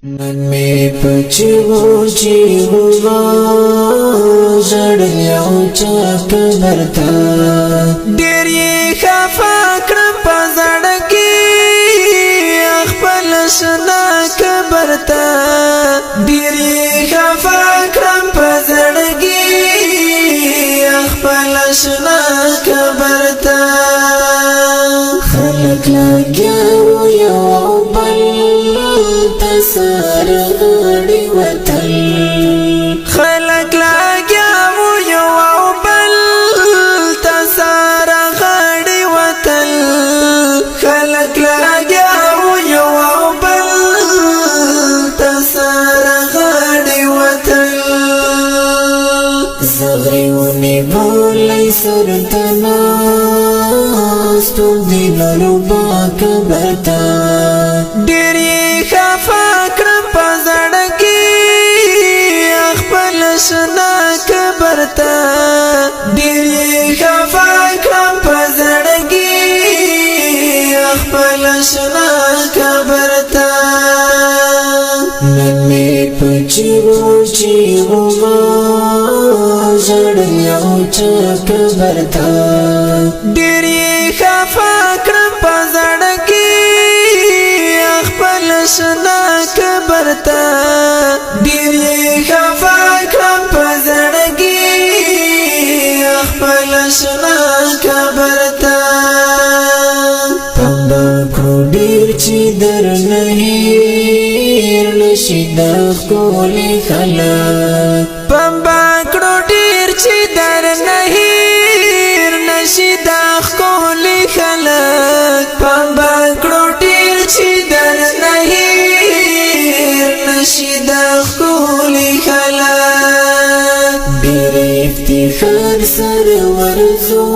نن می پچو چیغو زړل یو چا قبر ته ډېر یې خفه کړم په زړه کې خپل شنه قبر ته ډېر یې خفه کړم په زړه کې خپل شنه قبر ته خلک لګیا وو یو بل ته سر غړي وتل خلک لګیا وو یو بل ته سر غړي وتل خلک لګیا وو یو بل ته سر غړي وتل زغریونی بولای سرتنا ستون دی لربا قبر ته ډېر یې خفه کړم په زړه کې خپل شنه قبر ته ډېر یې خفه کړم په زړه کې خپل شنه قبر ته نن می پچو چیغو زړل یو چا قبر ته ډېر یې خفه کړم په زړه کې خپل شنه قبر ته ډېر یې خفه کړم په زړه کې خپل شنه قبر ته پنبه کړو ډېر چې در نه هېر نشي د ښکلي خلک پنبه کړو ډېر چې در نه هېر نشي د ښکلي خلک پنبه کړو ډېر چې در نه هېر نشي د ښکلي خلک ډېر افتخار سره ورځو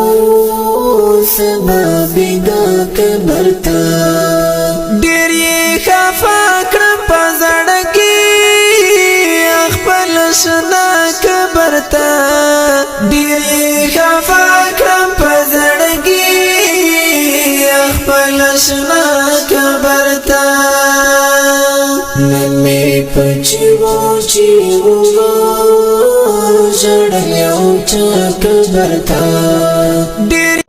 سبا بېدا قبر ته ډېر یې خفه کړم په زړه کې خپل شنه قبر ته ډېر یې خفه کړم په زړه کې خپل شنه قبر ته نن می پچو چیغو زړل یو چا قبر ته ډېر